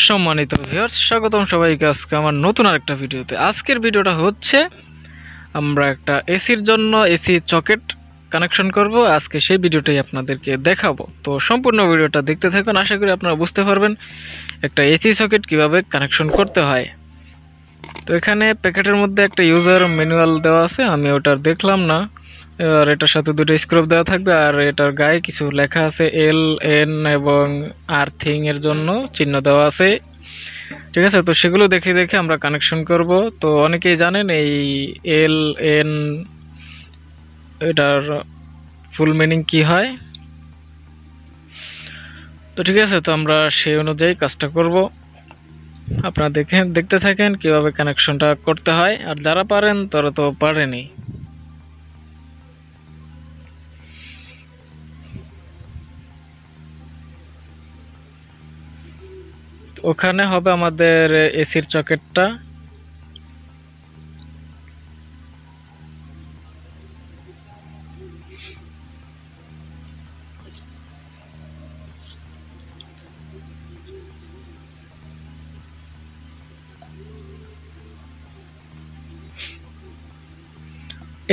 সম্মানিত ভিউয়ার্স, স্বাগতম সবাইকে আজকে আমার নতুন আরেকটা ভিডিওতে। আজকের ভিডিওটা হচ্ছে আমরা একটা এসির জন্য এসি সকেট কানেকশন করব। আজকে সেই ভিডিওটাই আপনাদেরকে দেখাবো। তো সম্পূর্ণ ভিডিওটা দেখতে থাকুন, আশা করি আপনারা বুঝতে পারবেন একটা এসি সকেট কিভাবে কানেকশন করতে হয়। তো এখানে প্যাকেটের মধ্যে একটা ইউজার ম্যানুয়াল দেওয়া আছে, আমি ওটা দেখলাম না। আর এটার সাথে দুটো স্ক্রু দেওয়া থাকবে, আর এটার গায়ে কিছু লেখা আছে এল এন এবং আর্থিং এর জন্য চিহ্ন দেওয়া আছে। ঠিক আছে, তো সেগুলো দেখে দেখে আমরা কানেকশন করব। তো অনেকেই জানেন এই এল এন এটার ফুল মিনিং কি হয়। তো ঠিক আছে, তো আমরা সেই অনুযায়ী কাজটা করব। আপনারা দেখতে থাকেন কিভাবে কানেকশনটা করতে হয়, আর যারা পারেন তারা তো পারেনি। ওখানে হবে আমাদের এসির সকেটটা।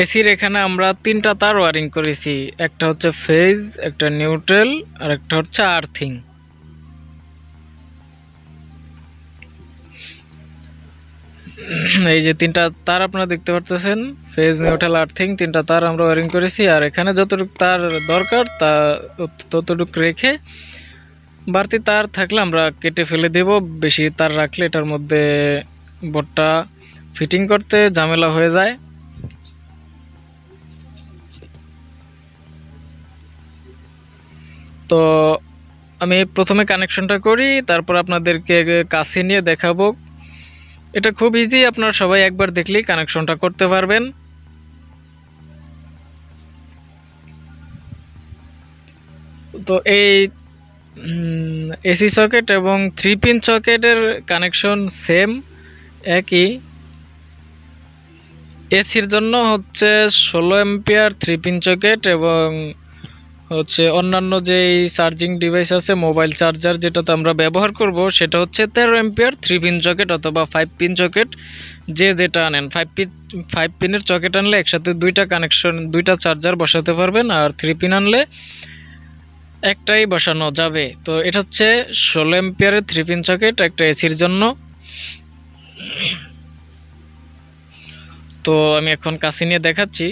এসির এখানে আমরা তিনটা তার ওয়ারিং করেছি, একটা হচ্ছে ফেজ, একটা নিউট্রাল, আর একটা হচ্ছে আর্থিং। এই যে তিনটা তার আপনারা দেখতে পারতেছেন, ফেজ, নিউট্রাল, আর্থিং, তিনটা তার আমরা ওয়ারিং করেছি। আর এখানে যতটুকু তার দরকার তা ততটুকু রেখে বাড়তি তার থাকলে আমরা কেটে ফেলে দেব। বেশি তার রাখলে এটার মধ্যে বোর্ডটা ফিটিং করতে ঝামেলা হয়ে যায়। তো আমি প্রথমে কানেকশনটা করি, তারপর আপনাদেরকে কাছে নিয়ে দেখাবো। এটা খুব ইজি, আপনারা সবাই একবার দেখলেই কানেকশনটা করতে পারবেন। তো এই এসি সকেট এবং 3 পিন সকেটের কানেকশন সেম, একই। এসির জন্য হচ্ছে 16 এম্পিয়ার 3 পিন সকেট, এবং হচ্ছে অন্যান্য যেই চার্জিং ডিভাইস আছে, মোবাইল চার্জার যেটাতে আমরা ব্যবহার করব, সেটা হচ্ছে 13 এম্পিয়ার 3 পিন সকেট অথবা 5 পিন সকেট, যে যেটা আনেন। 5 পিনের সকেট আনলে একসাথে দুইটা কানেকশন, দুইটা চার্জার বসাতে পারবেন, আর 3 পিন আনলে একটাই বসানো যাবে। তো এটা হচ্ছে 16 এম্পিয়ারের 3 পিন সকেট একটা এসির জন্য। তো আমি এখন কাছে নিয়ে দেখাচ্ছি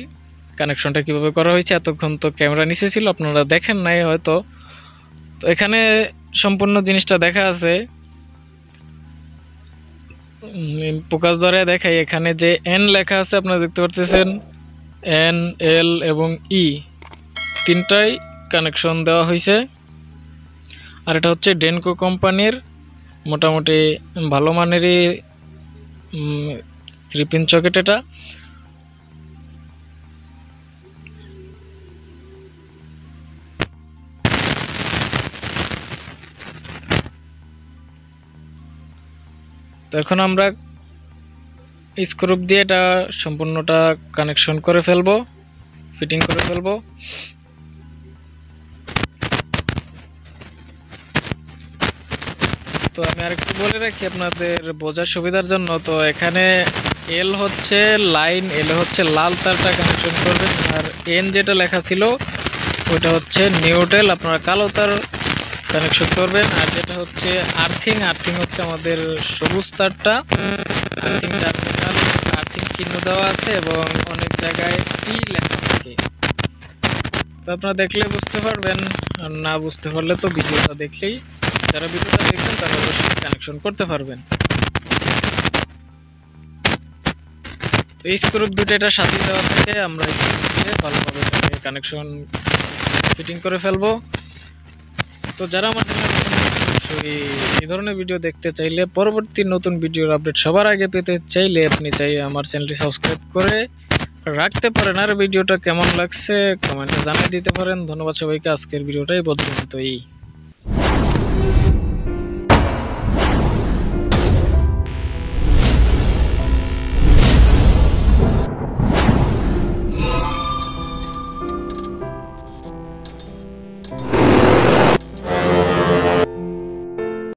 কানেকশনটা কিভাবে করা হয়েছে। এতক্ষণ তো ক্যামেরা নিচে ছিল, আপনারা দেখেন নাই হয়তো। তো এখানে সম্পূর্ণ জিনিসটা দেখা আছে, ফোকাস ধরে দেখাই। এখানে যে এন লেখা আছে আপনারা দেখতে পারতেছেন, এন, এল এবং ই তিনটাই কানেকশন দেওয়া হয়েছে। আর এটা হচ্ছে ডেনকো কোম্পানির মোটামুটি ভালো মানেরই 3 পিন সকেট এটা। তো এখন আমরা স্ক্রু দিয়ে এটা সম্পূর্ণটা কানেকশন করে ফেলবো, ফিটিং করে ফেলবো। তো আমি আরেকটু বলে রাখি আপনাদের বোঝার সুবিধার জন্য। তো এখানে এল হচ্ছে লাইন, এল হচ্ছে লাল তারটা কানেকশন করবেন, আর এন যেটা লেখা ছিল ওটা হচ্ছে নিউট্রাল, আপনারা কালো তার কানেকশন করবেন। আর যেটা হচ্ছে আর্থিং, আর্থিং হচ্ছে আমাদের সবুজ তারটা। আর্থিং টার্মিনাল, আর্থিং চিহ্ন দেওয়া আছে এবং অনেক জায়গায় ই লেখা থাকে। তো আপনারা দেখলে বুঝতে পারবেন, আর না বুঝতে পারলে তো ভিডিওটা দেখলেই, যারা ভিডিওটা দেখবেন তারা অবশ্যই কানেকশন করতে পারবেন। তো এই স্ক্রু দুটো এটার সাথে দেওয়া থাকে, আমরা ভালোভাবে কানেকশন ফিটিং করে ফেলবো। তো যারা আমার এই ধরনের ভিডিও দেখতে চাইলে, পরবর্তী নতুন ভিডিওর আপডেট সবার আগে পেতে চাইলে, আপনি আমার চ্যানেলটি সাবস্ক্রাইব করে রাখতে পারেন। আর ভিডিওটা কেমন লাগছে কমেন্টে জানিয়ে দিতে পারেন। ধন্যবাদ সবাইকে, আজকের ভিডিওটাই পর্যন্তই।